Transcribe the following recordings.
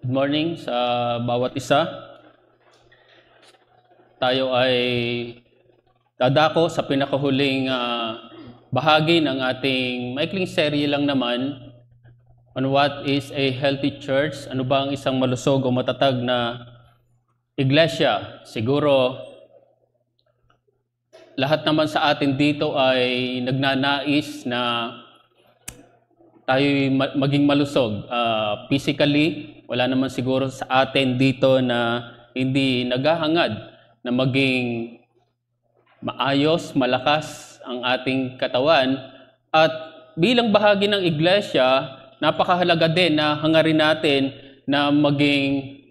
Good morning sa bawat isa. Tayo ay dadako sa pinakahuling bahagi ng ating maikling serye lang naman on what is a healthy church. Ano ba ang isang malusog o matatag na iglesia? Siguro lahat naman sa atin dito ay nagnanais na tayo maging malusog. Physically, wala naman siguro sa atin dito na hindi naghahangad na maging maayos, malakas ang ating katawan. At bilang bahagi ng iglesia, napakahalaga din na hangarin natin na maging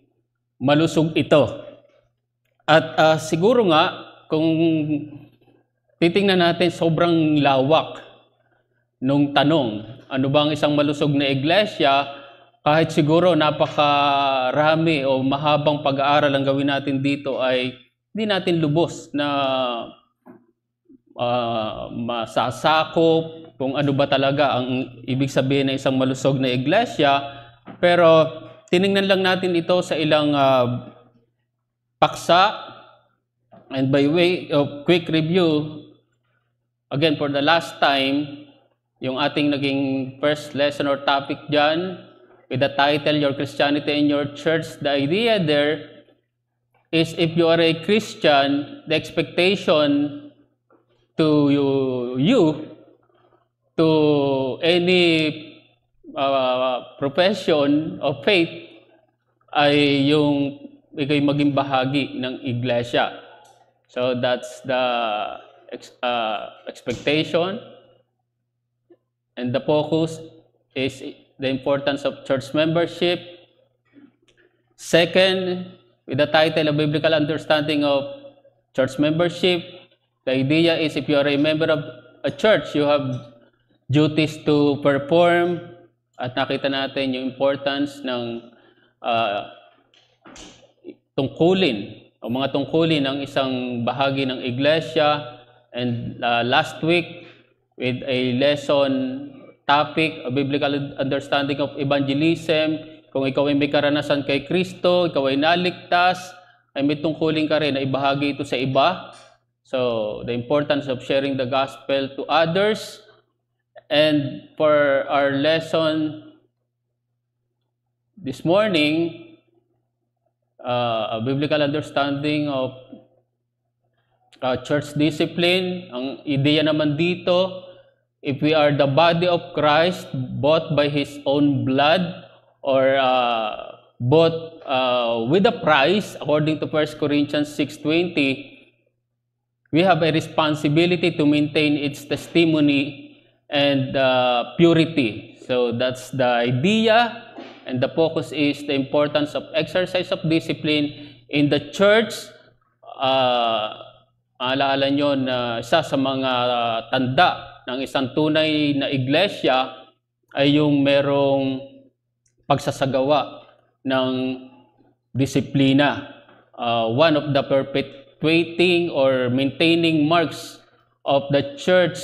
malusog ito. At siguro nga, kung titingnan natin, sobrang lawak nung tanong, ano ba ang isang malusog na iglesia? Kahit siguro napakarami o mahabang pag-aaral ang gawin natin dito ay hindi natin lubos na masasakop kung ano ba talaga ang ibig sabihin ng isang malusog na iglesia. Pero tiningnan lang natin ito sa ilang paksa. And by way of quick review, again for the last time, yung ating naging first lesson or topic dyan, with the title, Your Christianity in Your Church, the idea there is if you are a Christian, the expectation to you to any profession of faith ay yung ikay maging bahagi ng iglesia. So that's the expectation. And the focus is the importance of church membership. Second, with the title, A Biblical Understanding of Church Membership, the idea is if you are a member of a church, you have duties to perform. At nakita natin yung importance ng tungkulin o mga tungkulin ng isang bahagi ng iglesia. And last week, with a lesson topic, a biblical understanding of evangelism. Kung ikaw ay may karanasan kay Kristo, ikaw ay naligtas, ay may tungkulin ka rin na ibahagi ito sa iba. So, the importance of sharing the gospel to others. And for our lesson this morning, a biblical understanding of church discipline. Ang ideya naman dito, if we are the body of Christ, bought by His own blood, or bought with a price, according to 1 Corinthians 6:20, we have a responsibility to maintain its testimony and purity. So that's the idea, and the focus is the importance of exercise of discipline in the church. Alaala nyo na isa sa mga tanda ng isang tunay na iglesia ay yung merong pagsasagawa ng disiplina. One of the perpetuating or maintaining marks of the church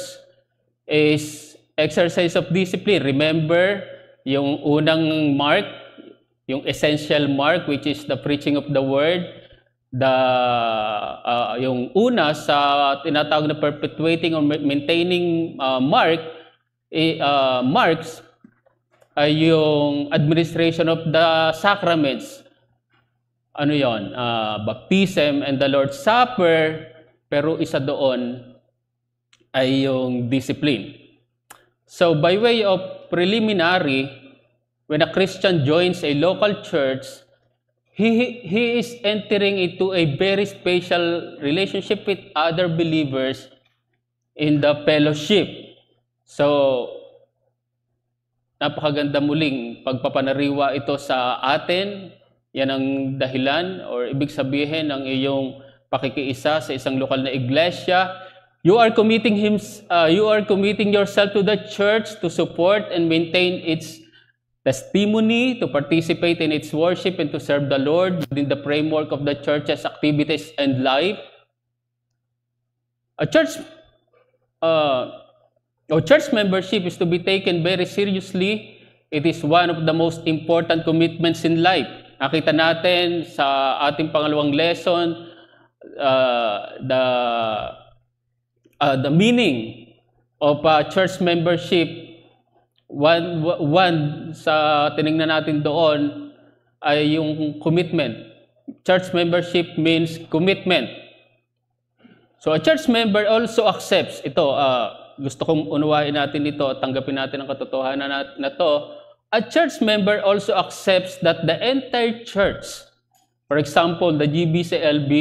is exercise of discipline. Remember, yung unang mark, yung essential mark, which is the preaching of the word. Yung una sa tinatawag na perpetuating or maintaining marks ay yung administration of the sacraments. Ano yon? Baptism and the Lord's Supper, pero isa doon ay yung discipline. So by way of preliminary, when a Christian joins a local church, he is entering into a very special relationship with other believers in the fellowship. So, napakaganda muling pagpapanariwa ito sa atin. Yan ang dahilan or ibig sabihin ng iyong pakikiisa sa isang lokal na iglesia. You are committing yourself to the church to support and maintain its testimony, to participate in its worship, and to serve the Lord within the framework of the church's activities and life. Church membership is to be taken very seriously. It is one of the most important commitments in life. Nakita natin sa ating pangalawang lesson the meaning of church membership. One sa tinignan natin doon ay yung commitment. Church membership means commitment. So a church member also accepts ito. Gusto kong unawain natin ito, tanggapin natin ang katotohanan na to. A church member also accepts that the entire church, for example, the GBCLB,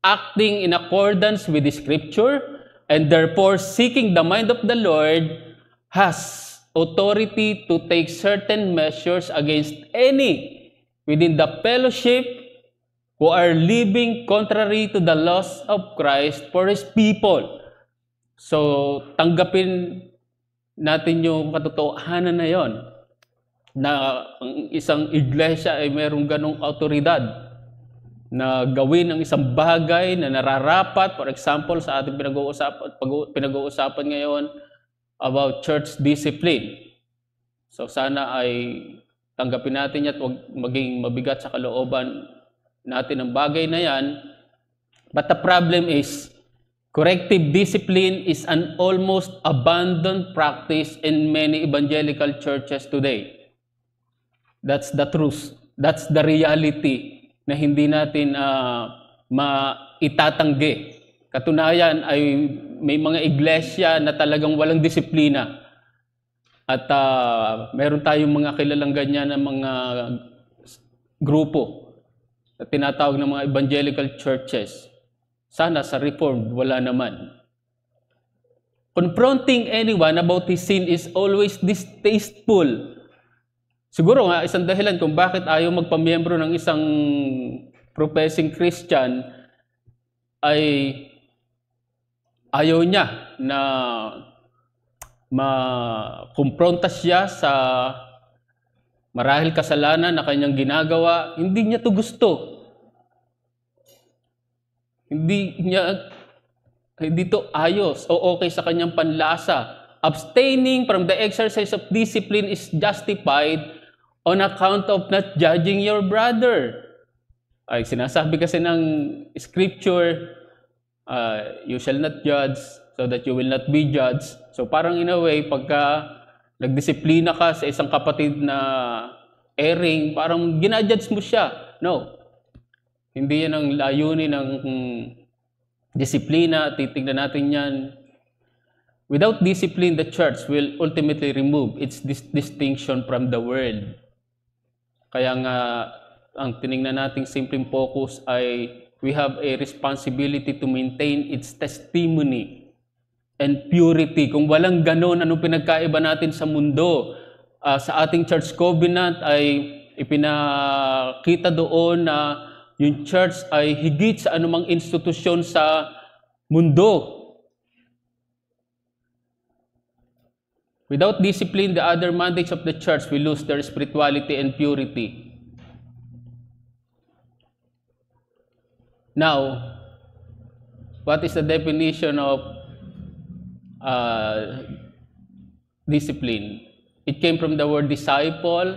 acting in accordance with the Scripture and therefore seeking the mind of the Lord, has authority to take certain measures against any within the fellowship who are living contrary to the laws of Christ for His people. So, tanggapin natin yung katotohanan na yon, na ang isang iglesia ay mayroong ganong autoridad na gawin ang isang bagay na nararapat. For example, sa ating pinag-uusapan ngayon about church discipline. So sana ay tanggapin natin at huwag maging mabigat sa kalooban natin ang bagay na yan. But the problem is, corrective discipline is an almost abandoned practice in many evangelical churches today. That's the truth. That's the reality na hindi natin maitatanggi. Katunayan ay may mga iglesia na talagang walang disiplina. At meron tayong mga kilalang ganyan na mga grupo na tinatawag ng mga evangelical churches. Sana sa Reformed, wala naman. Confronting anyone about his sin is always distasteful. Siguro nga, isang dahilan kung bakit ayaw magpamiyembro ng isang professing Christian ay ayaw niya na makumpronta siya sa marahil kasalanan na kanyang ginagawa. Hindi niya to gusto. Hindi to ayos o okay sa kanyang panlasa. Abstaining from the exercise of discipline is justified on account of not judging your brother. Ay, sinasabi kasi ng Scripture, you shall not judge so that you will not be judged. So parang in a way, pagka nagdisiplina ka sa isang kapatid na erring, parang ginajudge mo siya. No. Hindi yan ang layunin ng disiplina. Titignan natin yan. Without discipline, the church will ultimately remove its distinction from the world. Kaya nga, ang tinignan nating simpleng focus ay we have a responsibility to maintain its testimony and purity. Kung walang ganon, anong pinagkaiba natin sa mundo? Sa ating church covenant ay ipinakita doon na yung church ay higit sa anumang institusyon sa mundo. Without discipline, the other mandates of the church will lose their spirituality and purity. Now, what is the definition of discipline? It came from the word disciple.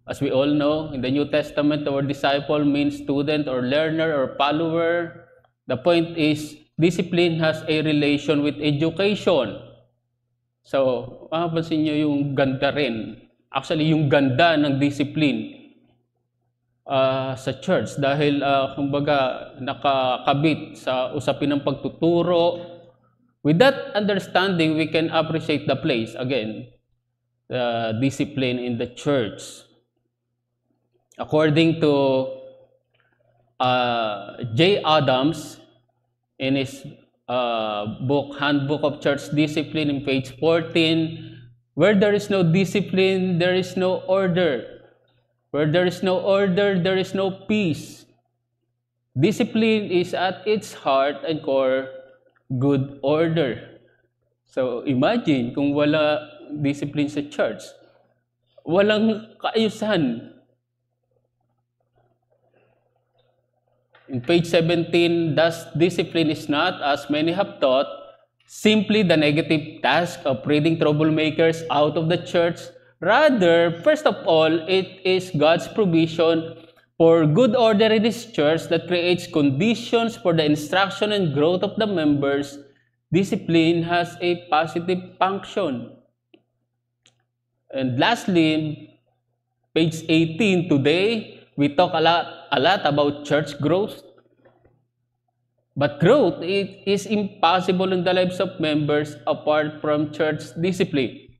As we all know, in the New Testament, the word disciple means student or learner or follower. The point is, discipline has a relation with education. So, mapapansin nyo yung ganda rin. Actually, yung ganda ng discipline sa church dahil, kumbaga, nakakabit sa usapin ng pagtuturo. With that understanding, we can appreciate the place, again, the discipline in the church. According to J. Adams, in his book, Handbook of Church Discipline, in page 14, where there is no discipline, there is no order. Where there is no order, there is no peace. Discipline is at its heart and core good order. So imagine kung wala discipline sa church, walang kaayusan. In page 17, thus discipline is not, as many have taught, simply the negative task of reading troublemakers out of the church, Rather, first of all, it is God's provision for good order in His church that creates conditions for the instruction and growth of the members. Discipline has a positive function. And lastly, page 18, today, we talk a lot about church growth. But growth is impossible in the lives of members apart from church discipline.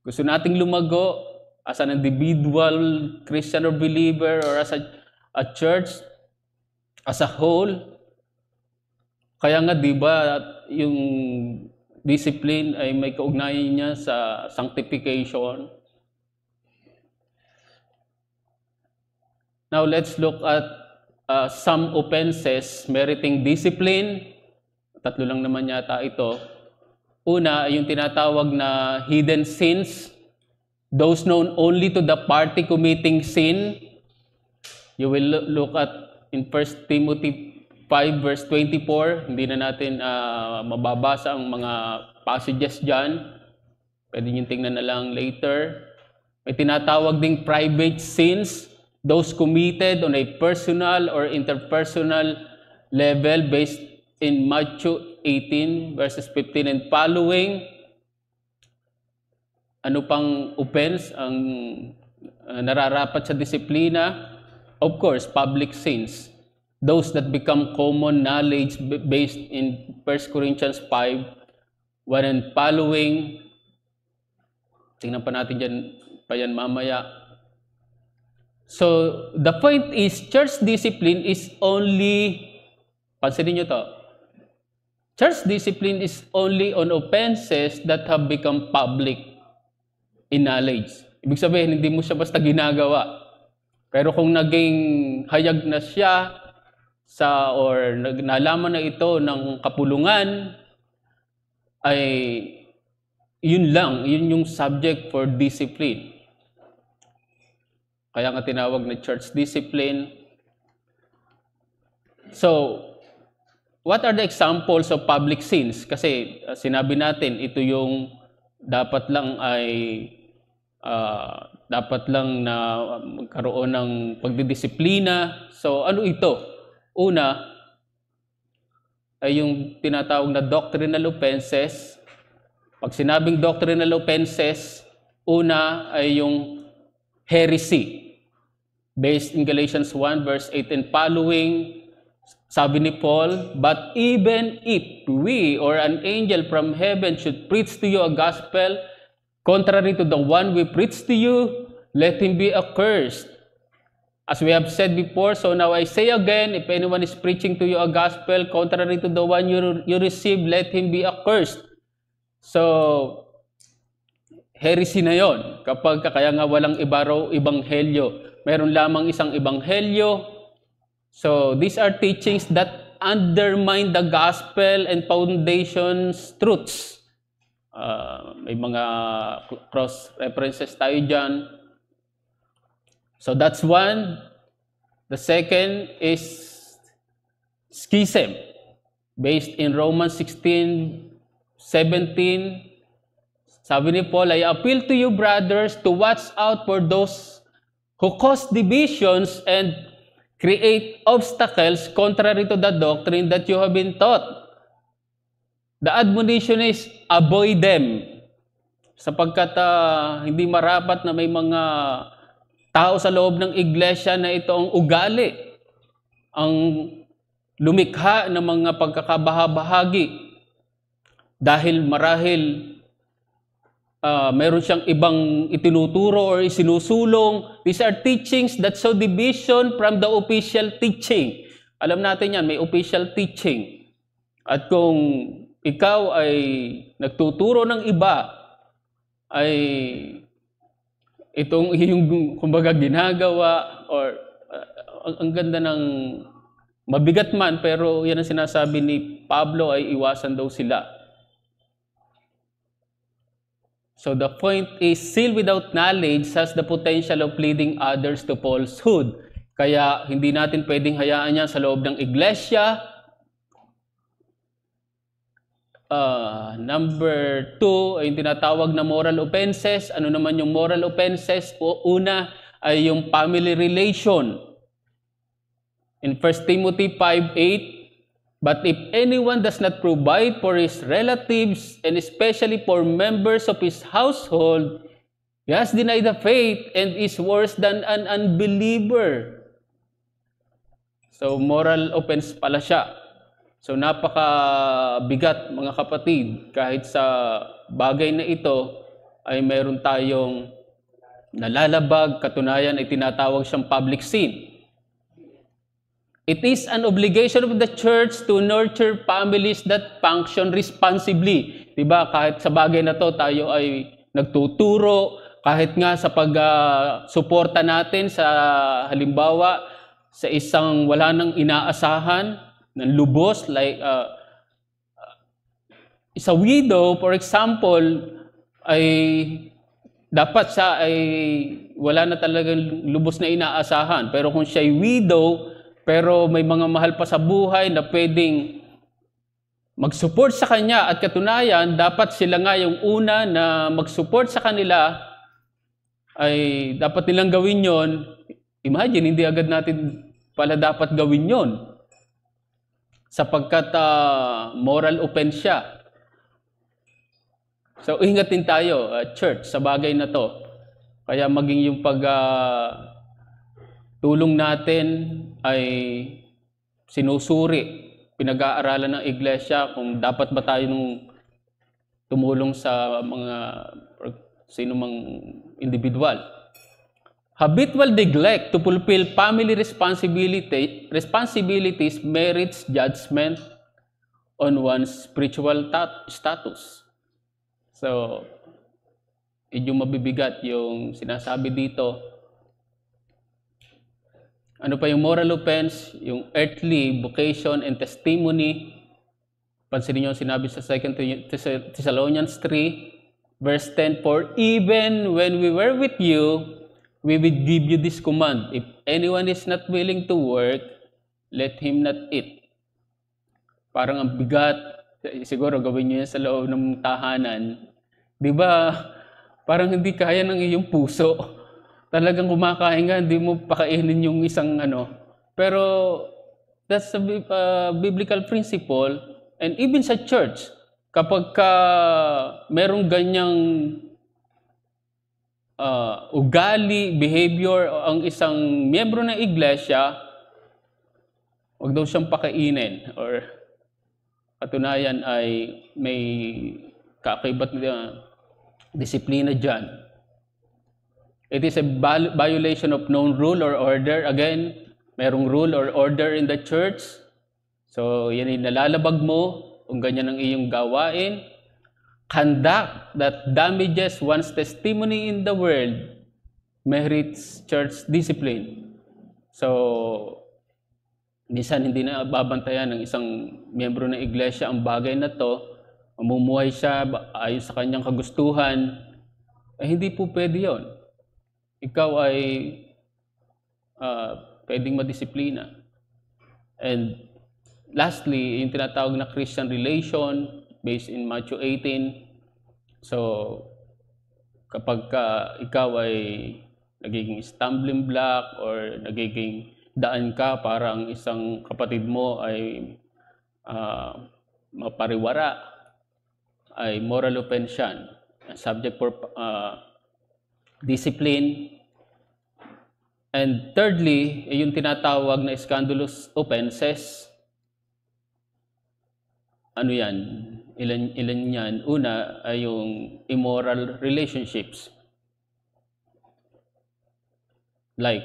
Gusto nating lumago as an individual Christian or believer or as a church as a whole. Kaya nga, di ba, yung discipline ay may kaugnayan niya sa sanctification. Now, let's look at some offenses meriting discipline. Tatlo lang naman yata ito. Una, yung tinatawag na hidden sins. Those known only to the party committing sin. You will look at in 1 Timothy 5 verse 24. Hindi na natin mababasa ang mga passages dyan. Pwede nyo tingnan na lang later. May tinatawag ding private sins. Those committed on a personal or interpersonal level based in Matthew 18 verses 15 and following. Ano pang offense ang nararapat sa disiplina? Of course, public sins. Those that become common knowledge based in 1 Corinthians 5, 1 and following. Tingnan pa natin dyan pa yan mamaya. So, the point is, church discipline is only, pansinin nyo to, church discipline is only on offenses that have become public in knowledge. Ibig sabihin, hindi mo siya basta ginagawa. Pero kung naging hayag na siya or nalaman na ito ng kapulungan, ay yun lang, yun yung subject for discipline. Kaya nga tinawag na church discipline. So, what are the examples of public sins? Kasi sinabi natin, ito yung dapat lang na magkaroon ng pagdidisiplina. So, ano ito? Una, ay yung tinatawag na doctrinal offenses. Pag sinabing doctrinal offenses, una ay yung heresy. Based in Galatians 1 verse 8 and following, sabi ni Paul, "But even if we or an angel from heaven should preach to you a gospel contrary to the one we preach to you, let him be accursed." As we have said before, so now I say again, if anyone is preaching to you a gospel contrary to the one you receive, let him be accursed. So, heresy na yon. Kapag kaya nga walang ibanghelyo. Meron lamang isang ebanghelyo. So, these are teachings that undermine the gospel and foundation's truths. May mga cross-references tayo dyan. So, that's one. The second is schism. Based in Romans 16:17. Sabi ni Paul, "I appeal to you, brothers, to watch out for those who cause divisions and create obstacles contrary to the doctrine that you have been taught." The admonition is, avoid them. Sapagkat hindi marapat na may mga tao sa loob ng iglesia na ito ang ugali, ang lumikha ng mga pagkakabahabahagi. Dahil marahil meron siyang ibang itinuturo or isinusulong. These are teachings that show division from the official teaching. Alam natin yan, may official teaching. At kung ikaw ay nagtuturo ng iba, ay itong yung kumbaga ginagawa or ang ganda ng mabigat man, pero yan ang sinasabi ni Pablo ay iwasan daw sila. So the point is, zeal without knowledge has the potential of leading others to falsehood. Kaya hindi natin pwedeng hayaan yan sa loob ng iglesia. Number 2 ay yung tinatawag na moral offenses. Ano naman yung moral offenses? Una ay yung family relation. In 1 Timothy 5:8, but if anyone does not provide for his relatives and especially for members of his household, he has denied the faith and is worse than an unbeliever. So moral offense pala siya. So napakabigat mga kapatid, kahit sa bagay na ito ay meron tayong nalalabag, katunayan ay tinatawag siyang public sin. It is an obligation of the church to nurture families that function responsibly. Diba? Kahit sa bagay na to tayo ay nagtuturo, kahit nga sa pag-suporta natin sa halimbawa sa isang wala nang inaasahan, ng lubos, like sa widow, for example, ay dapat siya ay wala na talagang lubos na inaasahan. Pero kung siya ay widow, pero may mga mahal pa sa buhay na pwedeng mag-support sa kanya at katunayan, dapat sila nga yung una na mag-support sa kanila, ay dapat nilang gawin yon. Imagine, hindi agad natin pala dapat gawin yon. Sapagkat moral offense siya. So, ingatin tayo, church, sa bagay na to. Kaya maging yung tulong natin ay sinusuri, pinag-aaralan ng iglesia kung dapat ba tayo tumulong sa mga sino mang individual. Habitual neglect to fulfill family responsibilities merits judgment on one's spiritual status. So, medyo mabibigat yung sinasabi dito. Ano pa yung moral offense? Yung earthly vocation and testimony. Pansinin niyo sinabi sa 2 Thessalonians 3, verse 10, for even when we were with you, we will give you this command. If anyone is not willing to work, let him not eat. Parang ang bigat. Siguro gawin niyo yan sa loob ng tahanan. Di ba? Parang hindi kaya ng iyong puso. Talagang kumakain nga, hindi mo pakainin yung isang ano. Pero that's a biblical principle. And even sa church, kapag merong ganyang ugali, behavior, ang isang miyembro ng iglesia, huwag daw siyang pakainin or katunayan ay may kakaibat na disiplina dyan. It is a violation of known rule or order. Again, merong rule or order in the church. So, yan ay nalalabag mo kung ganyan ang iyong gawain. Conduct that damages one's testimony in the world merits church discipline. So, minsan hindi na babantayan ng isang miyembro ng iglesia ang bagay na to. Mamumuhay siya ayon sa kanyang kagustuhan. Hindi po pwede yun. Ikaw ay pwedeng madisiplina. And lastly, yung tinatawag na Christian relation based in Matthew 18. So, kapag ikaw ay nagiging stumbling block or nagiging daan ka para ang isang kapatid mo ay mapariwara, ay moral offense yan. Subject for discipline. And thirdly, yung tinatawag na scandalous offenses. Ano yan? Ilan yan? Una ay yung immoral relationships. Like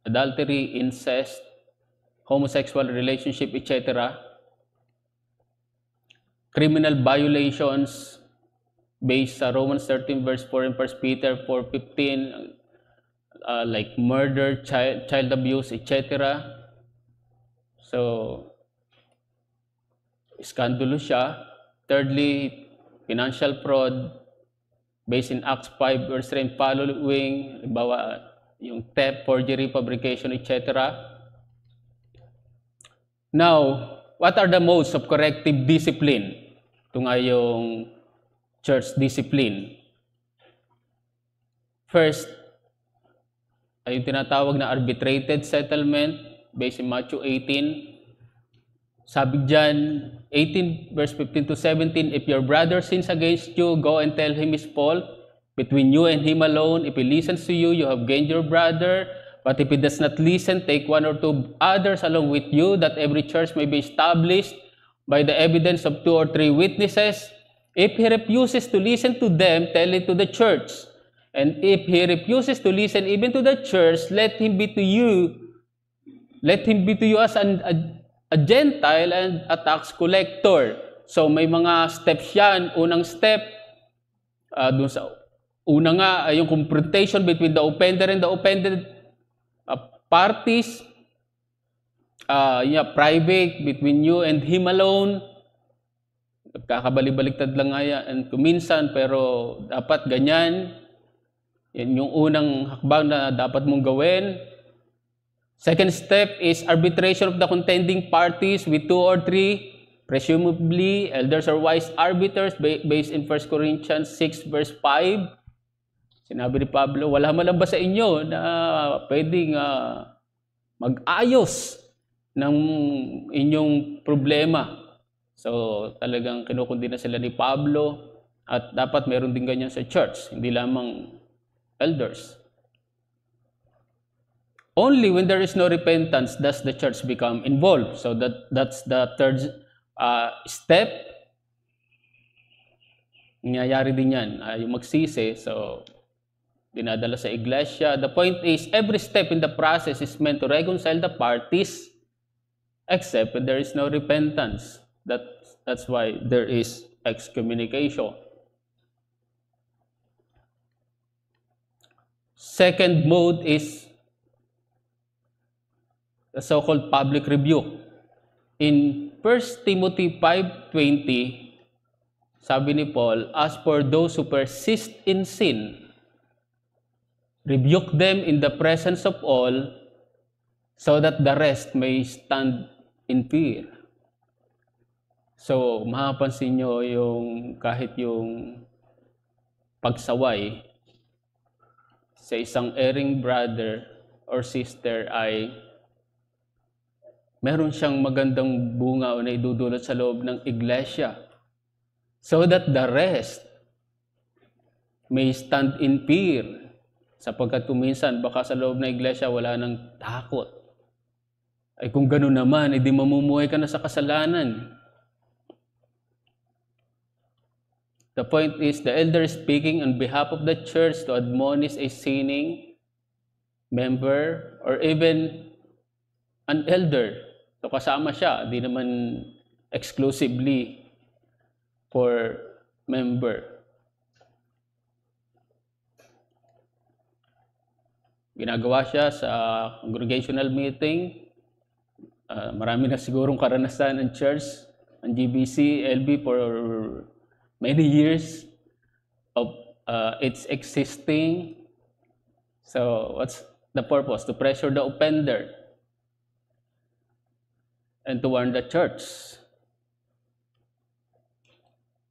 adultery, incest, homosexual relationship, etc. Criminal violations based sa Romans 13 verse 4 and 1 Peter 4:15, like murder, child abuse, etc. So, scandalous siya. Thirdly, financial fraud based in Acts 5 verse 3 and following, halimbawa yung theft, forgery, fabrication, etc. Now, what are the modes of corrective discipline? Ito nga yung church discipline. First, ay yung tinatawag na arbitrated settlement based in Matthew 18. Sabi dyan, 18 verse 15 to 17, if your brother sins against you, go and tell him his fault between you and him alone. If he listens to you, you have gained your brother. But if he does not listen, take one or two others along with you, that every church may be established by the evidence of 2 or 3 witnesses. If he refuses to listen to them, tell it to the church. And if he refuses to listen even to the church, let him be to you as a Gentile and a tax collector. So may mga steps yan. Unang step, dun sa una nga ay yung confrontation between the offender and the offended parties. Private, between you and him alone. Kakabalik-baliktad lang nga yan kuminsan, pero dapat ganyan. Yan yung unang hakbang na dapat mong gawin. Second step is arbitration of the contending parties with 2 or 3, presumably elders or wise arbiters, based in 1 Corinthians 6 verse 5. Sinabi ni Pablo, wala man lang ba sa inyo na pwedeng mag-ayos ng inyong problema? So talagang kinukundina sila ni Pablo, at dapat meron din ganyan sa church, hindi lamang elders. Only when there is no repentance does the church become involved. So that's the third step. Nangyayari din yan, yung magsisi, so dinadala sa iglesia. The point is, every step in the process is meant to reconcile the parties, except when there is no repentance. That's why there is excommunication. Second mode is the so-called public rebuke. In 1 Timothy 5:20, sabi ni Paul, as for those who persist in sin, rebuke them in the presence of all, so that the rest may stand in fear. So, mapapansin nyo yung kahit yung pagsaway sa isang erring brother or sister ay meron siyang magandang bunga o naidudulot sa loob ng iglesia, so that the rest may stand in fear. Sapagkat kuminsan, baka sa loob ng iglesia wala nang takot. Ay kung gano'n naman, edi mamumuhay ka na sa kasalanan. The point is, the elder is speaking on behalf of the church to admonish a sinning member or even an elder. So kasama siya, di naman exclusively for member. Ginagawa siya sa congregational meeting. Marami na sigurong karanasan ng church, ng GBC, LB for many years of its existing. So what's the purpose? To pressure the offender and to warn the church.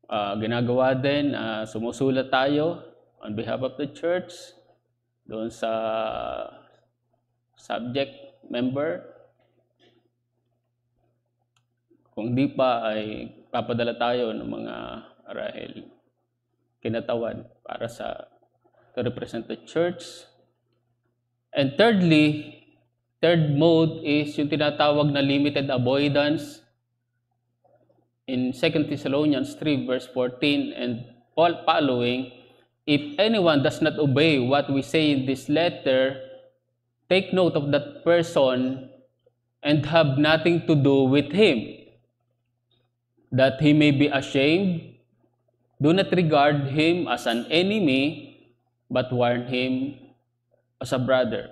Ginagawa din, sumusulat tayo on behalf of the church doon sa subject member. Kung di pa, ay papadala tayo ng mga arahil kinatawan para to represent the church. And thirdly, third mode is yung tinatawag na limited avoidance. In 2 Thessalonians 3 verse 14 and following, if anyone does not obey what we say in this letter, take note of that person and have nothing to do with him, that he may be ashamed. Do not regard him as an enemy, but warn him as a brother.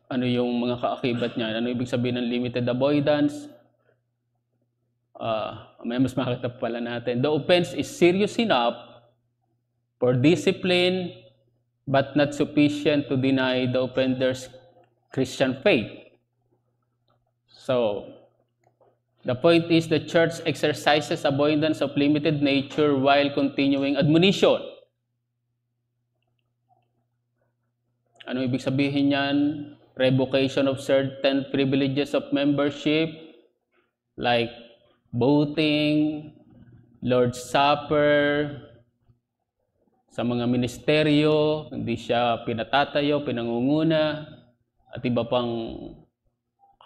Ano yung mga kaakibat niya? Ano ibig sabihin ng limited avoidance? May mas makita pala natin. The offense is serious enough for discipline, but not sufficient to deny the offender's Christian faith. So, The point is the church exercises avoidance of limited nature while continuing admonition. Ano ibig sabihin yan? Revocation of certain privileges of membership like voting, Lord's Supper, sa mga ministeryo, hindi siya pinatatayo, pinangunguna, at iba pang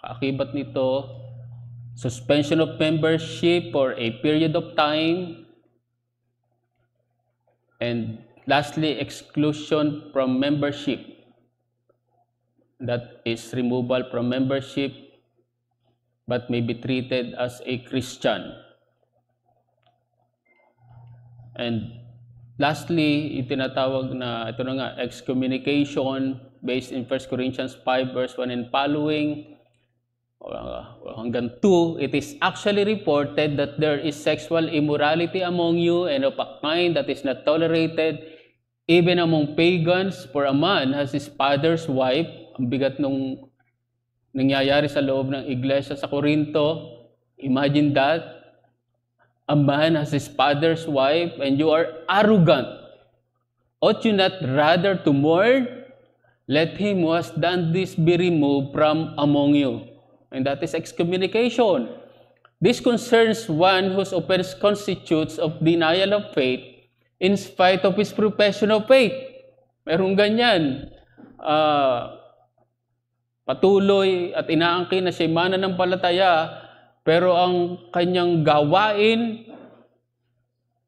kaakibat nito. Suspension of membership for a period of time. And lastly, exclusion from membership. That is removal from membership but may be treated as a Christian. And lastly, itinatawag na, ito na nga, excommunication based in 1 Corinthians 5 verse 1 and following, hanggang 2, it is actually reported that there is sexual immorality among you and of a kind that is not tolerated even among pagans, for a man has his father's wife. Ang bigat nung nangyayari sa loob ng iglesia sa Corinto. Imagine that. A man has his father's wife and you are arrogant. Ought you not rather to mourn? Let him who has done this be removed from among you. And that is excommunication. This concerns one whose offense constitutes of denial of faith in spite of his profession of faith. Merong ganyan. Patuloy at inaangkin na siya mananampalataya, pero ang kanyang gawain,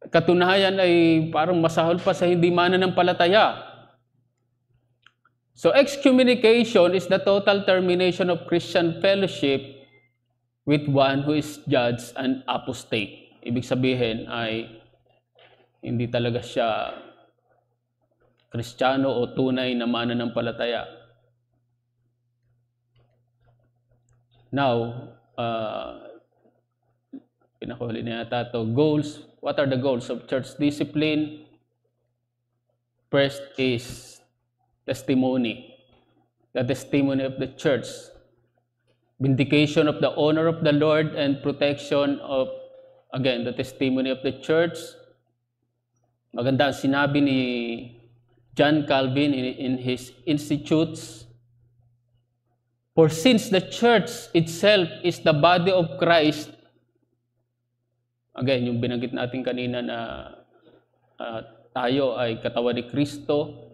katunayan ay parang masahol pa sa hindi mananampalataya. So excommunication is the total termination of Christian fellowship with one who is judged an apostate. Ibig sabihin ay hindi talaga siya Kristiyano o tunay na mananampalataya. Now, pinakahuli na yata ito, goals. What are the goals of church discipline? First is testimony. The testimony of the church. Vindication of the honor of the Lord and protection of, again, the testimony of the church. Maganda ang sinabi ni John Calvin in his Institutes. For since the church itself is the body of Christ, again, yung binanggit natin kanina na tayo ay katawan ni Kristo,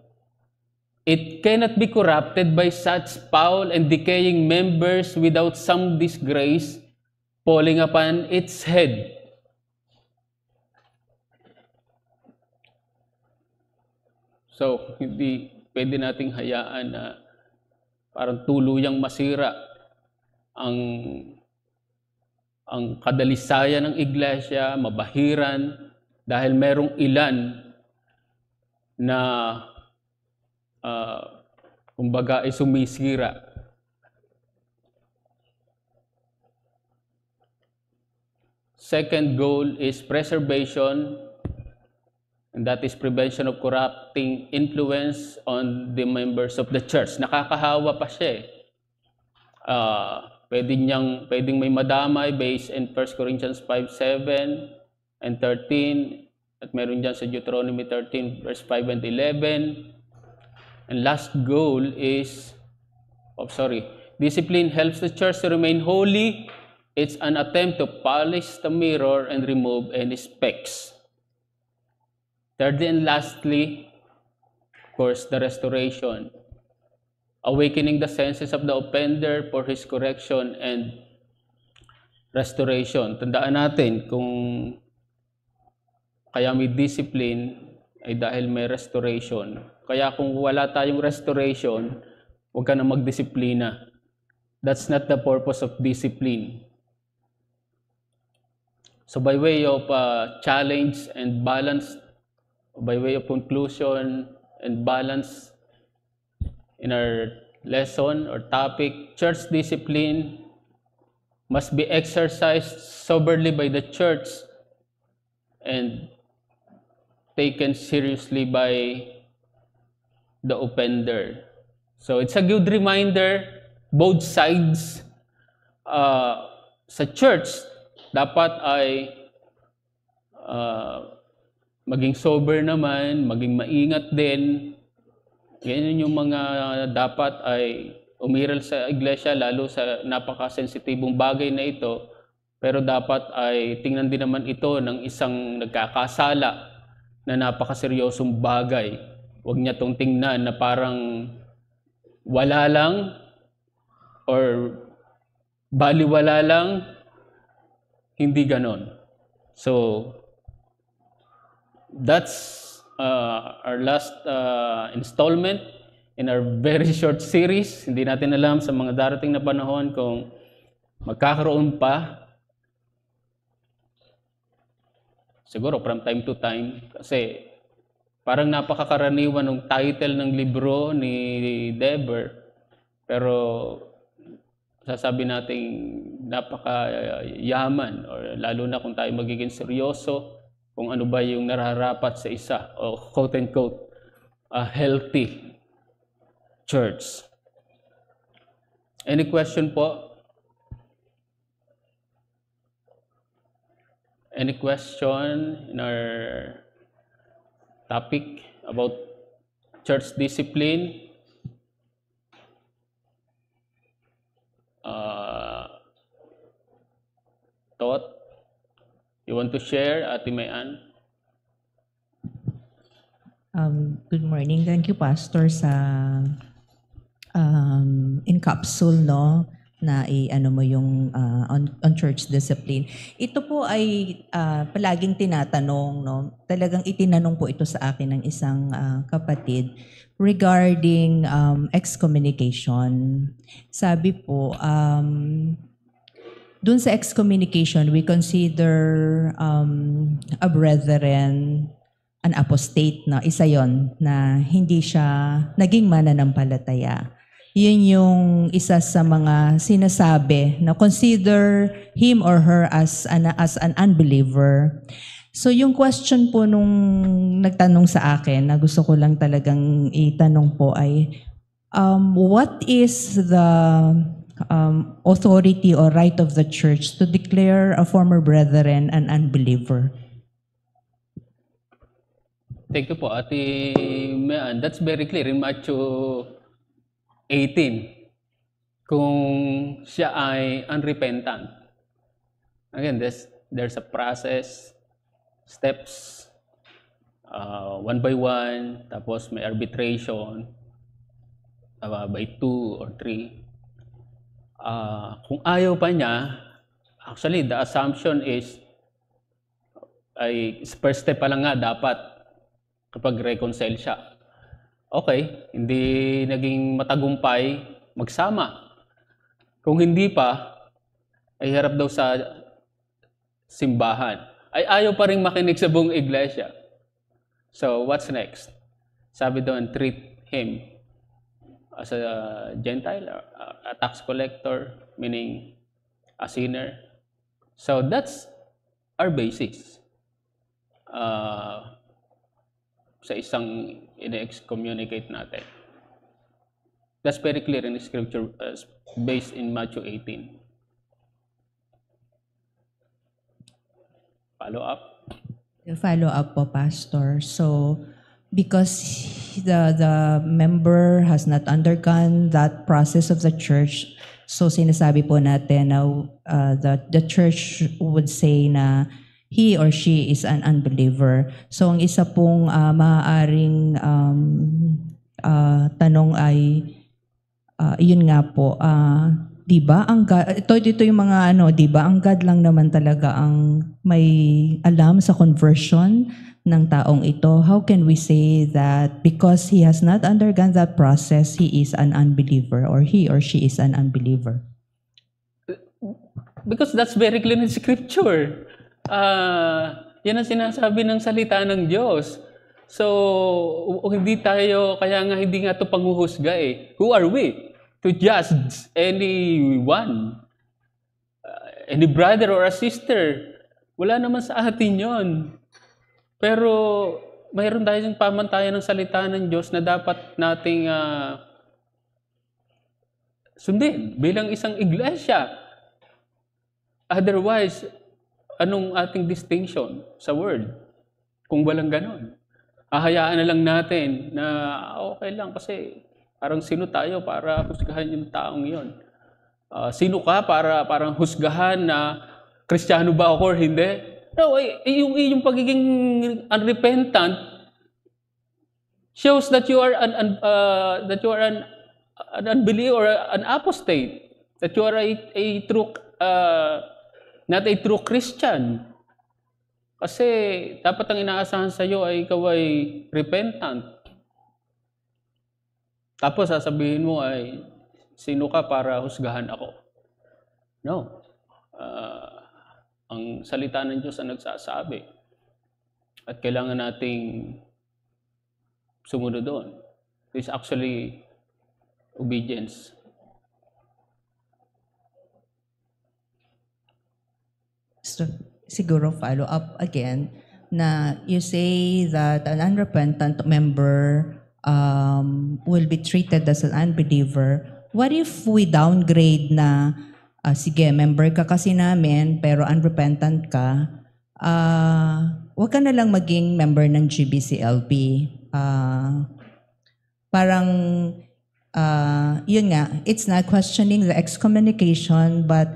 it cannot be corrupted by such foul and decaying members without some disgrace falling upon its head. So, hindi pwede nating hayaan na parang tuluyang masira ang kadalisayan ng iglesia, mabahiran, dahil merong ilan na kumbaga ay sumisira. Second goal is preservation, and that is prevention of corrupting influence on the members of the church. Nakakahawa pa siya eh. Pwedeng may madamay based in 1 Corinthians 5:7 and 13, at meron dyan sa Deuteronomy 13 verse 5 and 11. And last goal is, discipline helps the church to remain holy. It's an attempt to polish the mirror and remove any specks. Thirdly and lastly, of course, the restoration. Awakening the senses of the offender for his correction and restoration. Tandaan natin kung kaya may discipline ay dahil may restoration. Kaya kung wala tayong restoration, huwag ka na magdisiplina. That's not the purpose of discipline. So by way of challenge and balance, by way of conclusion and balance in our lesson or topic, church discipline must be exercised soberly by the church and taken seriously by the offender. So it's a good reminder, both sides sa church, dapat ay maging sober naman, maging maingat din. Yan yung mga dapat ay umiral sa iglesia, lalo sa napakasensitibong bagay na ito. Pero dapat ay tingnan din naman ito ng isang nagkakasala na napakaseryosong bagay. Huwag niya itong tingnan na parang wala lang or baliwala lang. Hindi ganon. So, that's our last installment in our very short series. Hindi natin alam sa mga darating na panahon kung magkakaroon pa. Siguro from time to time. Kasi parang napakakaraniwan ng title ng libro ni Deber. Pero sasabi nating napakayaman, or lalo na kung tayo magiging seryoso kung ano ba yung nararapat sa isa, o quote-unquote, a healthy church. Any question po? Any question in our topic about church discipline? Thought? You want to share, Ate Mayan? Good morning. Thank you, Pastor, sa encapsule, no, na i-ano mo yung on church discipline. Ito po ay palaging tinatanong, no. Talagang itinanong po ito sa akin ng isang kapatid regarding excommunication. Sabi po, dun sa excommunication, we consider a brethren an apostate, no? Isa yon na hindi siya naging mananampalataya. Yun yung isa sa mga sinasabi na consider him or her as an unbeliever. So yung question po nung nagtanong sa akin, na gusto ko lang talagang itanong po ay, what is the authority or right of the church to declare a former brethren an unbeliever? Thank you po, Ate Mayan. That's very clear in Matthew 18. Kung siya ay unrepentant. Again, there's a process, steps, one by one, tapos may arbitration by 2 or 3. Kung ayaw pa niya, actually the assumption is ay first step pa lang nga dapat kapag reconcile siya. Okay, hindi naging matagumpay, magsama. Kung hindi pa, ay harap daw sa simbahan. Ay ayaw pa rin makinig sa buong iglesia. So, what's next? Sabi doon, treat him as a Gentile, a tax collector, meaning a sinner. So, that's our basis. Sa isang ine-excommunicate natin. That's very clear in the scripture based in Matthew 18. Follow up? Follow up po, Pastor. So, because the member has not undergone that process of the church, so sinasabi po natin na the church would say na he or she is an unbeliever. So, ang isa pong maaaring tanong ay, yun nga po, di ba ang God, ito yung mga di ba ang God lang naman talaga ang may alam sa conversion ng taong ito? How can we say that because he has not undergone that process, he is an unbeliever, or he or she is an unbeliever? Because that's very clear in scripture. Yan ang sinasabi ng salita ng Diyos. So, hindi tayo, kaya nga hindi nga ito panghuhusga eh. Who are we to judge anyone? Any brother or a sister? Wala naman sa atin yon. Pero, mayroon tayong pamantayan ng salita ng Diyos na dapat nating sundin bilang isang iglesia. Otherwise, anong ating distinction sa word? Kung walang ganon. Hahayaan na lang natin na okay lang kasi parang sino tayo para husgahan yung taong yon? Sino ka para parang husgahan na Kristiyano ba ako or hindi? No, yung pagiging unrepentant shows that you are an unbeliever or an apostate, that you are a true not a true Christian. Kasi dapat ang inaasahan sa iyo ay ikaw ay repentant. Tapos sasabihin mo ay, sino ka para husgahan ako? No. Ang salita ng Diyos ang nagsasabi. At kailangan nating sumunod doon. It's actually obedience. So, siguro follow up again na you say that an unrepentant member will be treated as an unbeliever. What if we downgrade na sige, member ka kasi namin pero unrepentant ka, wag ka na lang maging member ng GBCLP. Parang yun nga, it's not questioning the excommunication, but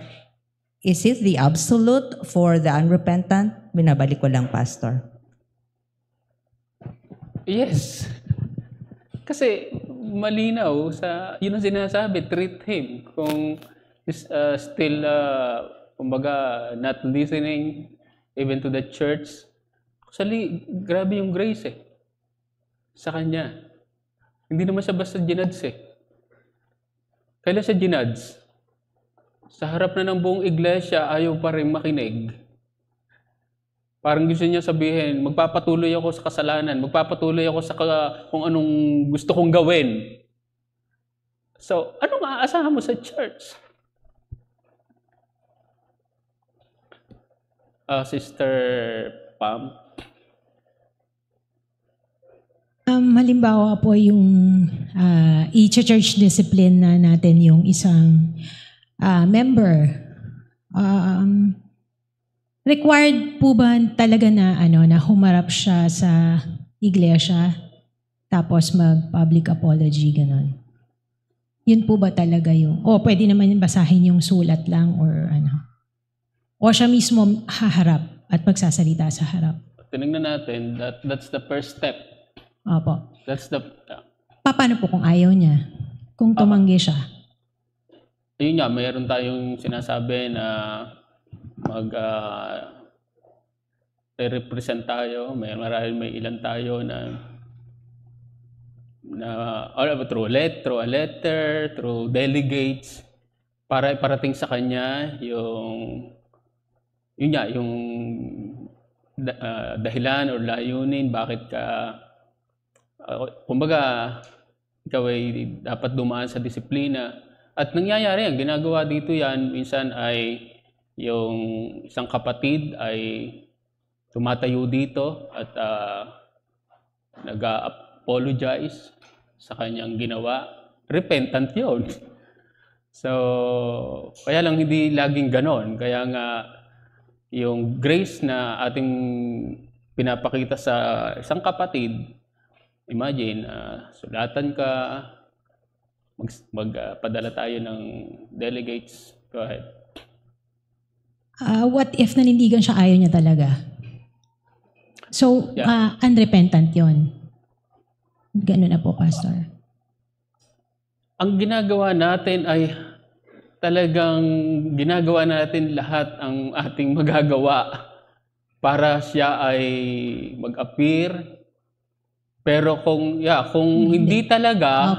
is it the absolute for the unrepentant? Binabalik ko lang, Pastor. Yes. Kasi malinaw sa, yun ang sinasabi, treat him. Kung still, kumbaga, not listening even to the church, actually, grabe yung grace sa kanya. Hindi naman siya basta ginadz Kailan siya ginadz? Sa harap na ng buong iglesia, ayaw pa rin makinig. Parang gusto niya sabihin, magpapatuloy ako sa kasalanan, magpapatuloy ako sa kung anong gusto kong gawin. So, anong aasahan mo sa church? Sister Pam? Halimbawa po yung i-church discipline na natin yung isang member. Required po ba talaga na na humarap siya sa iglesia tapos mag-public apology ganon? Yun po ba talaga yung pwede naman basahin yung sulat lang or o siya mismo haharap at magsasalita sa harap? Tinignan natin that's the first step. Opo. That's the Paano po kung ayaw niya? Kung tumanggi siya? Ayun nga, mayroon tayong sinasabi na represent tayo, may ilan tayo na through a letter, through delegates, para iparating sa kanya yung dahilan o layunin bakit ka kumbaga ikaw ay dapat dumaan sa disiplina. At nangyayari yan, ginagawa dito yan, minsan ay yung isang kapatid ay tumatayo dito at nag-apologize sa kanyang ginawa. Repentant yun. So, kaya lang hindi laging ganon. Kaya nga, yung grace na ating pinapakita sa isang kapatid, imagine, sulatan ka, magpadala tayo ng delegates. Go ahead. What if nanindigan siya, ayaw niya talaga? So, unrepentant yon. Ganun na po, Pastor. Ang ginagawa natin ay talagang ginagawa natin lahat ang ating magagawa para siya ay mag-appear. Pero kung hindi talaga,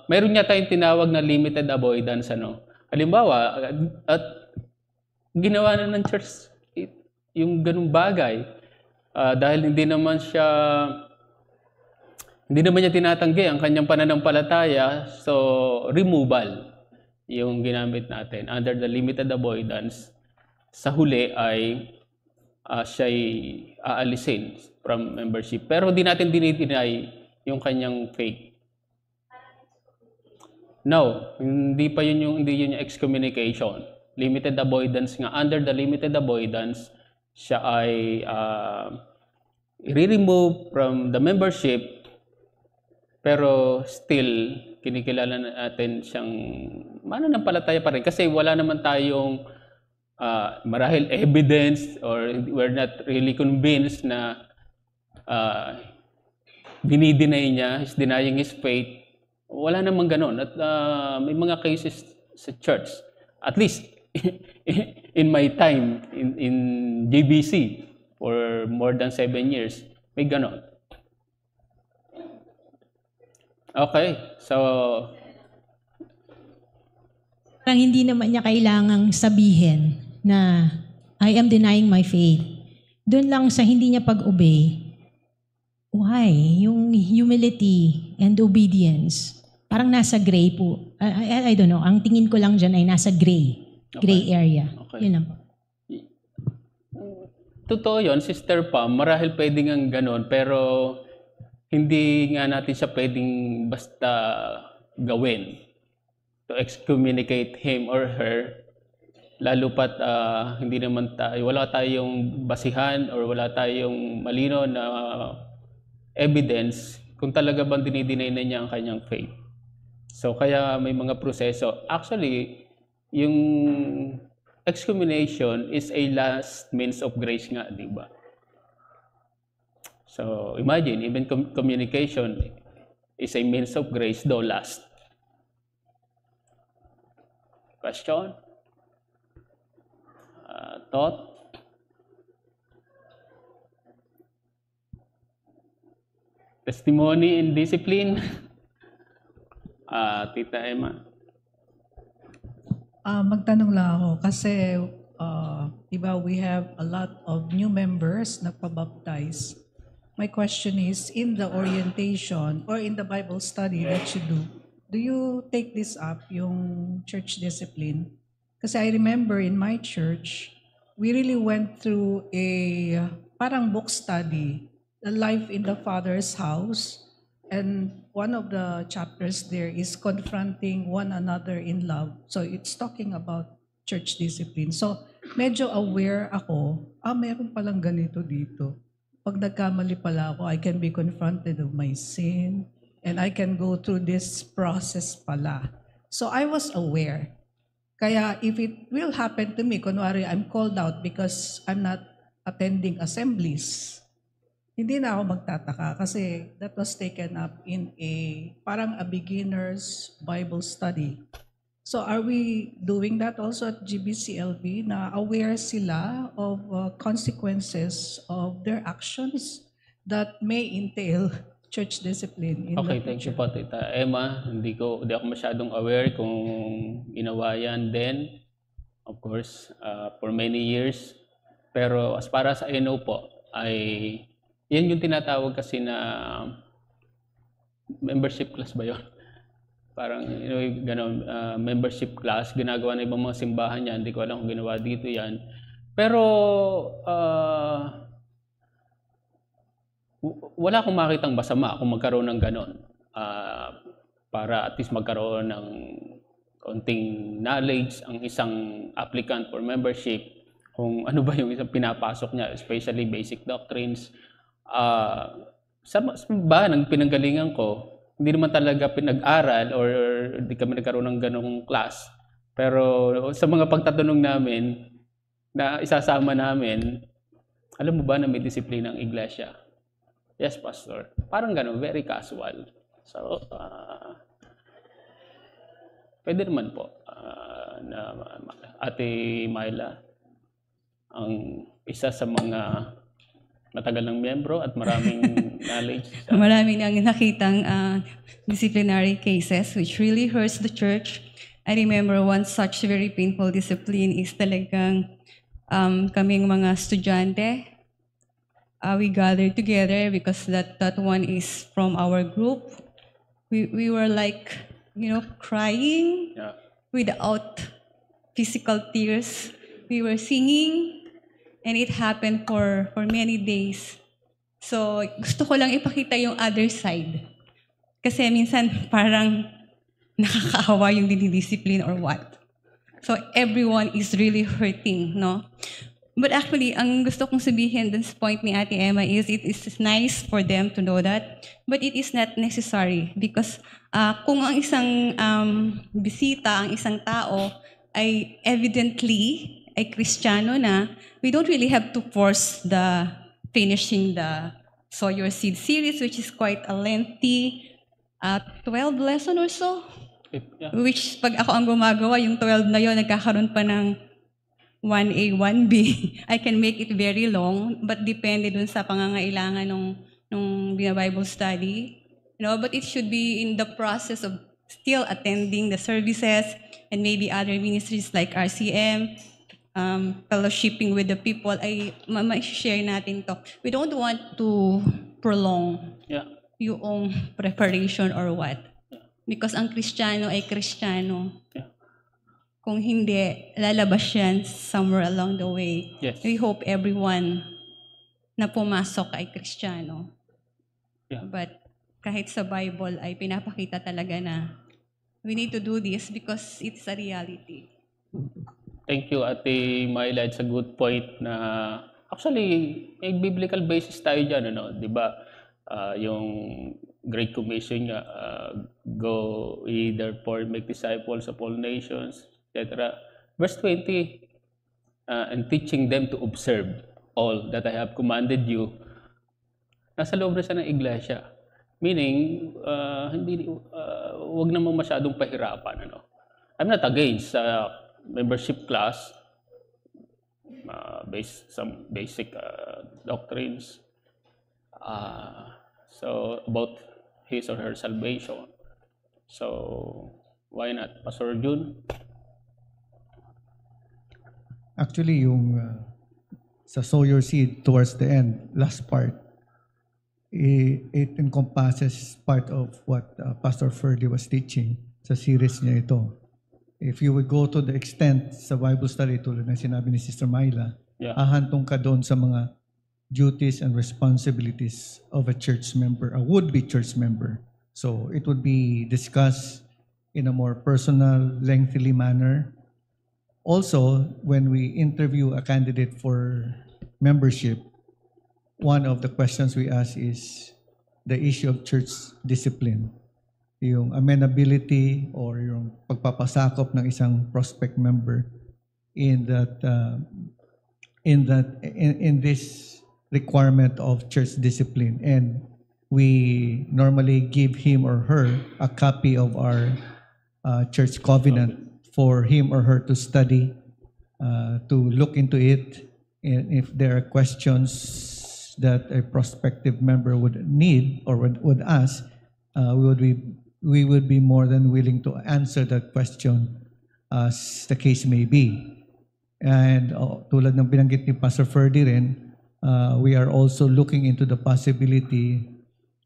meron niya tayong tinawag na limited avoidance. Halimbawa, at ginawa na ng church yung ganung bagay dahil hindi naman niya tinatanggi ang kanyang pananampalataya, so removal yung ginamit natin under the limited avoidance. Sa huli ay siya'y aalisin from membership. Pero hindi natin dinideny yung kanyang faith. No, hindi yun yung excommunication. limited avoidance nga. Under the limited avoidance, siya ay i-remove from the membership, pero still, kinikilala natin siyang mananampalataya pa rin. Kasi wala naman tayong marahil evidence or we're not really convinced na dinideny niya, he's denying his faith. Wala namang ganon. At may mga cases sa church, at least in my time in JBC for more than 7 years, may ganon. Okay, so Parang hindi naman niya kailangang sabihin na I am denying my faith. Doon lang sa hindi niya pag-obey. Why? Yung humility and obedience. Parang nasa gray po. I don't know. Ang tingin ko lang dyan ay nasa gray. Gray area. Okay. Yun lang po. Totoo yun, Sister Pam, marahil pwedeng ang ganon, pero hindi nga natin siya pwedeng basta gawin to excommunicate him or her, lalo pat hindi naman wala tayong basihan or wala tayong malino na evidence kung talaga bang dinideny na niya ang kanyang faith. So kaya may mga proseso. Actually, yung excommunication is a last means of grace nga, di ba? So imagine, even communication is a means of grace, though last. Question? Thought? Testimony and discipline? Tita Emma? Magtanong lang ako kasi diba we have a lot of new members na pabaptize. My question is, in the orientation or in the Bible study that you do you take this up, yung church discipline? Kasi I remember in my church, we really went through a parang book study, the life in the Father's house, and one of the chapters there is confronting one another in love. So it's talking about church discipline. So medyo aware ako, meron palang ganito dito. Pag nagkamali pala ako, I can be confronted of my sin and I can go through this process pala. So I was aware. Kaya if it will happen to me, kunwari I'm called out because I'm not attending assemblies, hindi na ako magtataka kasi that was taken up in parang a beginner's Bible study. So are we doing that also at GBCLB na aware sila of consequences of their actions that may entail church discipline in Okay, the thank you future? po, Tita Emma. Hindi ako masyadong aware kung ginawa yan then, of course, for many years. Pero as para sa NO po, ay yan yung tinatawag kasi na membership class ba yun? Parang, gano'n, membership class, ginagawa na ibang mga simbahan yan. Hindi ko alam kung ginawa dito yan. Pero, wala akong makitang masama kung magkaroon ng gano'n. Para at least magkaroon ng konting knowledge ang isang applicant for membership, kung ano ba yung isang pinapasok niya, especially basic doctrines. Sa simbahan, ang pinanggalingan ko, hindi naman talaga pinag-aral or hindi kami nagkaroon ng ganong class. Pero sa mga pagtatanong namin na isasama namin, alam mo ba na may disiplina ang iglesia? Yes, Pastor. Parang ganon, very casual. So, pwede naman po na Ate Myla, ang isa sa mga matagal ng miyembro at maraming knowledge. Marami nang nakitang disciplinary cases which really hurts the church. I remember one such very painful discipline is talagang kaming mga estudyante. We gathered together because that one is from our group. We were like, crying without physical tears. We were singing. And it happened for many days. So, gusto ko lang ipakita yung other side. Kasi minsan parang nakakaawa yung dinidiscipline or what. So everyone is really hurting, no? But actually, ang gusto kong sabihin dun sa point ni Ate Emma is it is nice for them to know that, but it is not necessary because kung ang isang bisita, ang isang tao ay evidently ay Kristiyano na, we don't really have to force the finishing the Sow Your Seed series, which is quite a lengthy 12 lesson or so. Yeah. Which pag ako ang gumagawa, yung 12 na yon nagkakaroon pa ng 1A, 1B. I can make it very long, but depende dun sa pangangailangan nung Bible study. But it should be in the process of still attending the services and maybe other ministries like RCM, fellowshipping with the people, ay ma-share natin to. We don't want to prolong yung preparation or what. Because ang Kristiyano ay Kristiyano. Yeah. Kung hindi, lalabas yan somewhere along the way. Yes. We hope everyone na pumasok ay Kristiyano. Yeah. But kahit sa Bible ay pinapakita talaga na we need to do this because it's a reality. Thank you, Ate Myla. It's a good point na actually may biblical basis tayo dyan, ano? Di ba? Yung Great Commission nga, go ye therefore make disciples of all nations, etc. Verse 20, and teaching them to observe all that I have commanded you. Nasa loob na siya ng iglesia. Meaning, wag namang masyadong pahirapan. Ano? I'm not against membership class, some basic doctrines. So about his or her salvation. So why not, Pastor Jun? Actually, yung sa Sow Your Seed towards the end, last part, it encompasses part of what Pastor Ferdy was teaching sa series niya ito. If you would go to the extent sa Bible study, tulad na sinabi ni Sister Myla, ahantong ka doon sa mga duties and responsibilities of a church member, a would-be church member. So it would be discussed in a more personal, lengthy manner. Also, when we interview a candidate for membership, one of the questions we ask is the issue of church discipline. Yung amenability or yung pagpapasakop ng isang prospect member in this requirement of church discipline, and we normally give him or her a copy of our church covenant for him or her to study, to look into it, and if there are questions that a prospective member would need or would ask, we would be more than willing to answer that question as the case may be. And tulad ng binanggit ni Pastor Ferdy rin, we are also looking into the possibility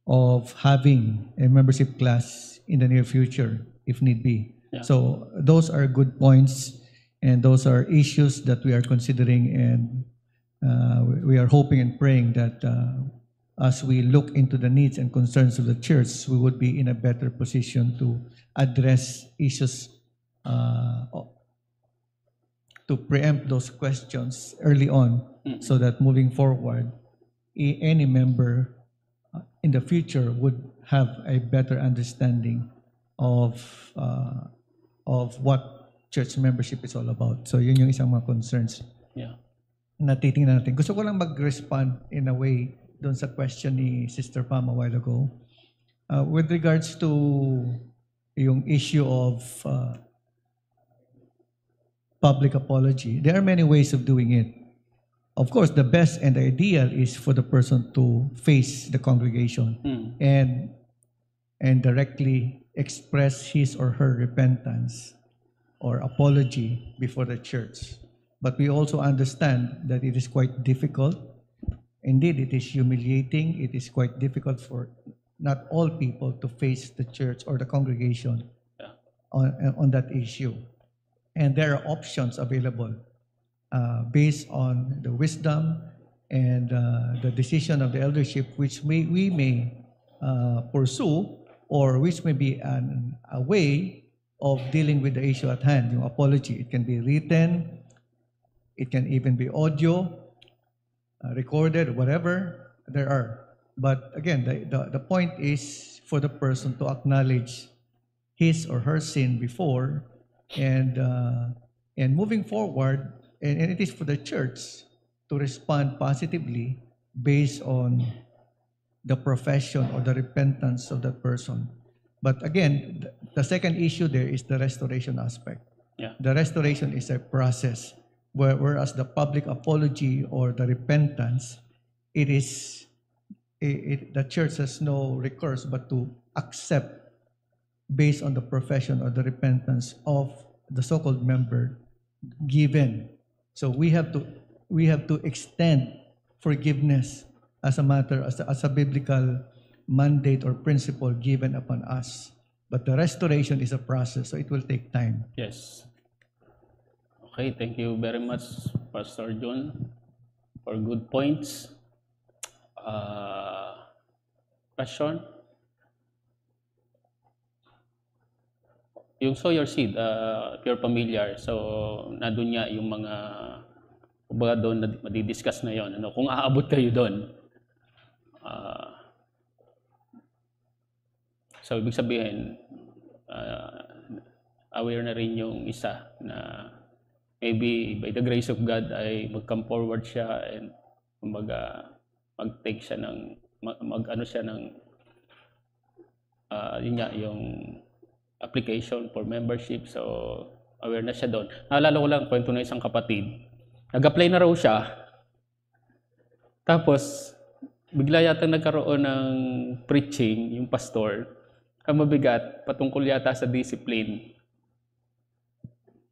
of having a membership class in the near future, if need be. Yeah. So those are good points, and those are issues that we are considering, and we are hoping and praying that as we look into the needs and concerns of the church, we would be in a better position to address issues, to preempt those questions early on, so that moving forward, any member in the future would have a better understanding of what church membership is all about. So yun yung isang mga concerns na titingnan natin. Gusto ko lang mag-respond in a way doon sa question ni Sister Pam a while ago. With regards to yung issue of public apology, there are many ways of doing it. Of course, the best and the ideal is for the person to face the congregation and directly express his or her repentance or apology before the church. But we also understand that it is quite difficult. Indeed, it is humiliating. It is quite difficult for not all people to face the church or the congregation on that issue. And there are options available based on the wisdom and the decision of the eldership, which we may pursue, or which may be a way of dealing with the issue at hand. Yung apology, it can be written, it can even be audio, recorded, whatever there are. But again, the point is for the person to acknowledge his or her sin before, and moving forward, and it is for the church to respond positively based on the profession or the repentance of that person. But again, the second issue there is the restoration aspect. Yeah. The restoration is a process, whereas the public apology or the repentance, the church has no recourse but to accept based on the profession or the repentance of the so-called member given. So we have to extend forgiveness as a biblical mandate or principle given upon us. But the restoration is a process, so it will take time. Yes. Okay, thank you very much, Pastor John, for good points. Question? Yung sow your seed, if you're familiar, so nandun nga yung mga, kumbaga doon na madidiscuss na yon. Ano, kung aabot kayo doon. So ibig sabihin, aware na rin yung isa na maybe by the grace of God ay mag-come forward siya and kumbaga mag-take siya ng, mag-ano siya ng, yun nga, yung application for membership. So, aware na siya doon. Naalala ko lang, kwento na isang kapatid. Nag-apply na raw siya. Tapos, bigla yata nagkaroon ng preaching, yung pastor. Ang mabigat, patungkol yata sa discipline.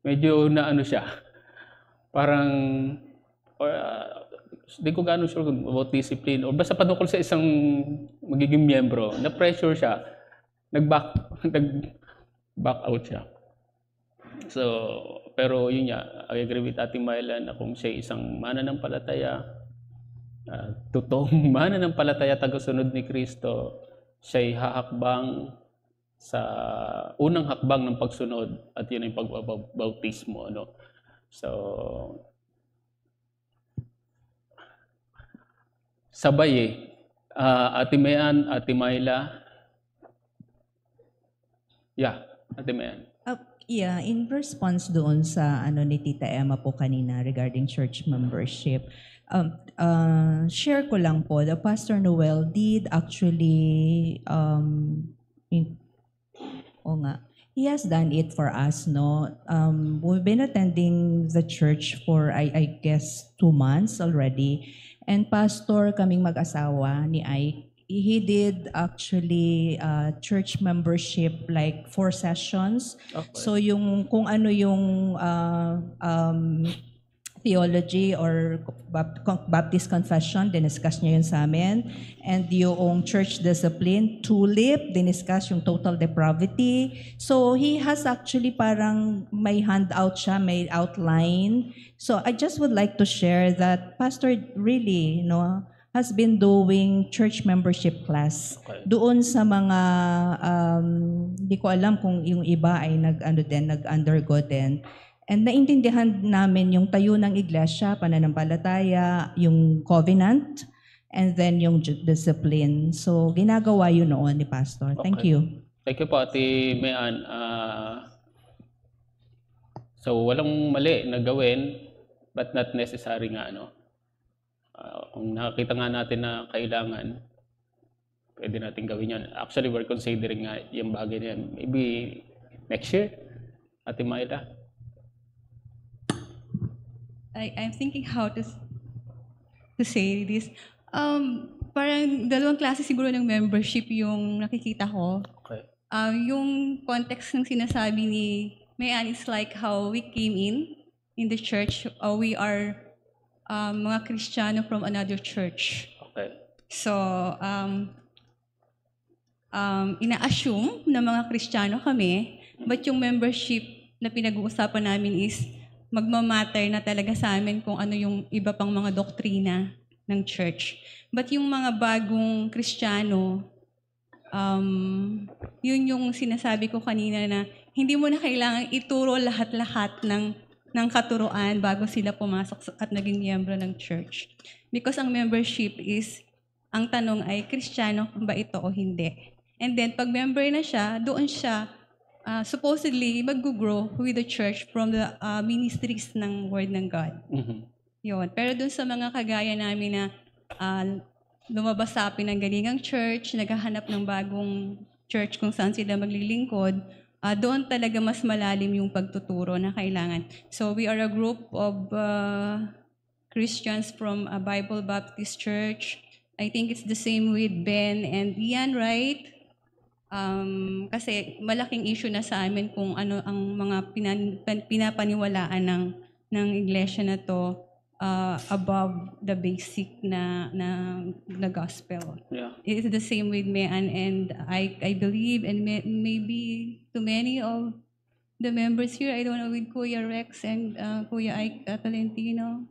Medyo na ano siya. Parang, di ko gaano sure about discipline. O basta patungkol sa isang magiging miyembro. Na-pressure siya. Back out siya. So, pero yun nga, I agree with Ate Myla na kung siya isang mananampalataya, totoong mananampalataya, tagasunod ni Kristo, siya'y hahakbang sa unang hakbang ng pagsunod at yun ang pagbabautismo. Ano? So, sabay Ate Mayan, Ate Myla. Yeah, Ate Mayan. Yeah, in response doon sa ano ni Tita Emma po kanina regarding church membership, share ko lang po, the Pastor Noel did actually, he has done it for us, no? We've been attending the church for, I guess, 2 months already. And Pastor, kaming mag-asawa ni Ike, he did actually church membership like 4 sessions. Okay. So yung kung ano yung theology or Baptist confession, diniscuss niya yun sa amin. And yung church discipline, tulip, diniscuss yung total depravity. So he has actually parang may handout siya, may outline. So I just would like to share that Pastor really, has been doing church membership class. Okay. Doon sa mga, hindi ko alam kung yung iba ay nag-undergo din. And naintindihan namin yung tayo ng iglesia, pananampalataya, yung covenant, and then yung discipline. So, ginagawa yun noon ni Pastor. Thank Okay. you. Thank you po, Ate Mayan. So, walang mali na gawin, but not necessary nga, kung nakita nga natin na kailangan, pwede natin gawin yan. Actually, we're considering nga yung bagay na yan. Maybe next year, Ate Myla. I'm thinking how to say this. Parang dalawang klase siguro ng membership yung nakikita ko. Okay. Yung context ng sinasabi ni Mayan is like how we came in the church. We are mga Kristiyano from another church. Okay. So, ina-assume na mga Kristiyano kami, but yung membership na pinag-uusapan namin is magmamatter na talaga sa amin kung ano yung iba pang mga doktrina ng church. But yung mga bagong Kristiyano, yun yung sinasabi ko kanina na hindi mo na kailangan ituro lahat-lahat ng katuruan bago sila pumasok at naging miyembro ng church. Because ang membership is, ang tanong ay, Kristiyano ba ito o hindi? And then, pag member na siya, doon siya supposedly mag-grow with the church from the ministries ng Word ng God. Yun. Pero doon sa mga kagaya namin na lumabas sa pinanggalingang church, naghahanap ng bagong church kung saan sila maglilingkod, doon talaga mas malalim yung pagtuturo na kailangan. So we are a group of Christians from a Bible Baptist Church. I think it's the same with Ben and Ian, right? Kasi malaking issue na sa amin kung ano ang mga pinapaniwalaan ng iglesia na to above the basic na gospel. Yeah. It is the same with me, and I believe, and maybe to many of the members here, I don't know, with Kuya Rex and Kuya Ike Talentino.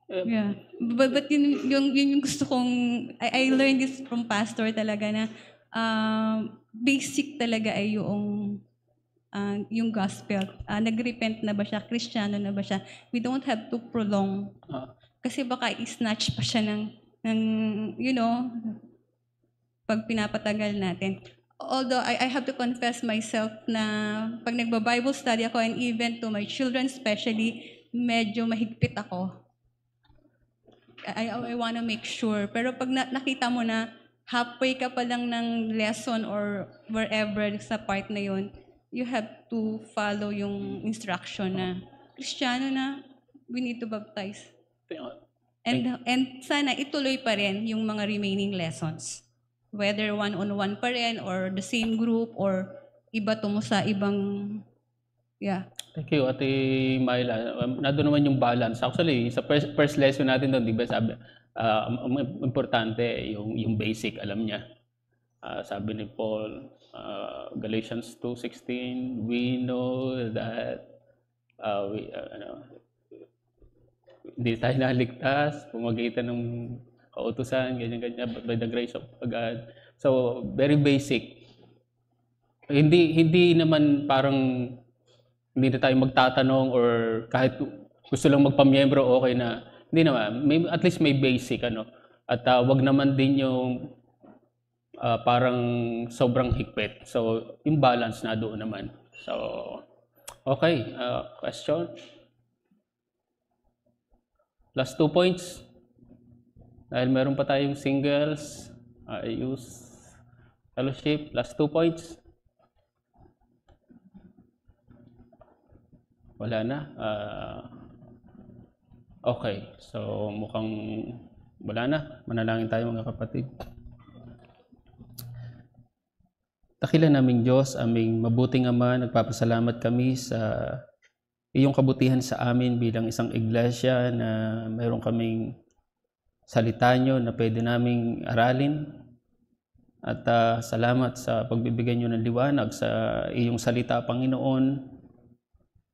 Yeah. But yung gusto kong, I learned this from pastor talaga na basic talaga ay yung gospel. Nag-repent na ba siya? Kristiyano na ba siya? We don't have to prolong. Kasi baka i-snatch pa siya ng pag pinapatagal natin. Although I have to confess myself na pag nagba-Bible study ako, and even to my children especially, medyo mahigpit ako. I want to make sure. Pero pag nakita mo na halfway ka pa lang ng lesson or wherever sa part na yun, you have to follow yung instruction na Kristiyano na, we need to baptize. And sana ituloy pa rin yung mga remaining lessons. Whether one-on-one pa rin or the same group or iba tumo sa ibang, yeah. Thank you, Ate Myla. Nandun naman yung balance. Actually, sa first lesson natin doon, di ba sabi, importante yung basic, alam niya. Sabi ni Paul, Galatians 2:16, we know that hindi tayo naligtas, pumagitan ng kautusan, ganyan-ganyan, by the grace of God. So, very basic. Hindi naman parang hindi na tayo magtatanong or kahit gusto lang magpamiyembro, okay na. Hindi naman. At least may basic, At wag naman din yung parang sobrang higpit. So, yung balance na doon naman. So, okay. Question? Last 2 points. Dahil meron pa tayong singles, youth fellowship. Last 2 points. Wala na. Okay. So, mukhang wala na. Manalangin tayo mga kapatid. Dakilan naming Diyos, aming mabuting Ama, nagpapasalamat kami sa iyong kabutihan sa amin bilang isang iglesia na mayroon kaming salita nyo na pwede naming aralin. At salamat sa pagbibigay nyo ng liwanag sa iyong salita, Panginoon.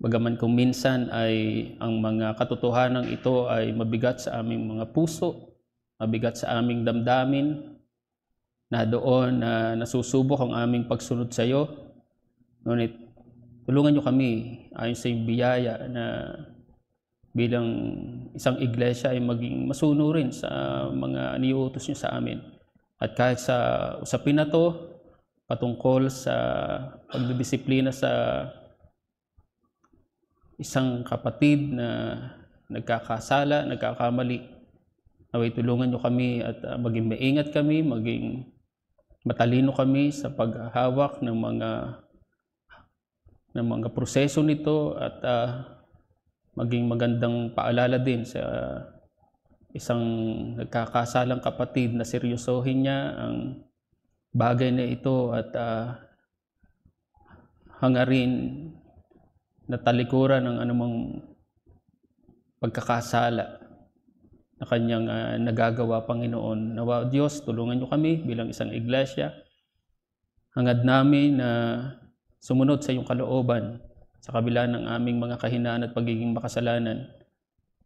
Bagaman kung minsan ay ang mga katotohanan ito ay mabigat sa aming mga puso, mabigat sa aming damdamin, na doon nasusubok ang aming pagsunod sa iyo. Ngunit tulungan nyo kami ayon sa iyong biyaya na bilang isang iglesia ay maging masunurin sa mga niuutos nyo sa amin. At kahit sa usapin na to, patungkol sa pagdidisiplina sa isang kapatid na nagkakasala, nagkakamali, naway tulungan nyo kami at maging maingat kami, maging matalino kami sa paghahawak ng mga proseso nito at maging magandang paalala din sa isang nagkakasalang kapatid na seryosohin niya ang bagay na ito at hangarin na talikuran ng anumang pagkakasala na kanyang nagagawa, Panginoon. Nawa Diyos, tulungan niyo kami bilang isang iglesia. Hangad namin na sumunod sa iyong kalooban sa kabila ng aming mga kahinaan at pagiging makasalanan.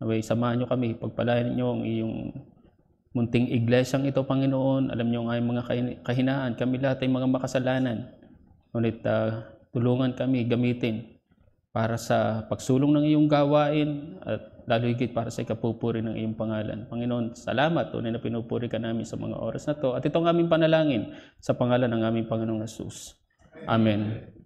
Naway, samahan niyo kami, pagpalain niyo ang iyong munting iglesyang ito, Panginoon. Alam niyo ang aming mga kahinaan. Kami lahat ay mga makasalanan. Ngunit tulungan kami gamitin para sa pagsulong ng iyong gawain at lalo higit para sa ikapupuri ng iyong pangalan. Panginoon, salamat. Tunay na pinupuri ka namin sa mga oras na to. At itong aming panalangin sa pangalan ng aming Panginoong Jesus. Amen.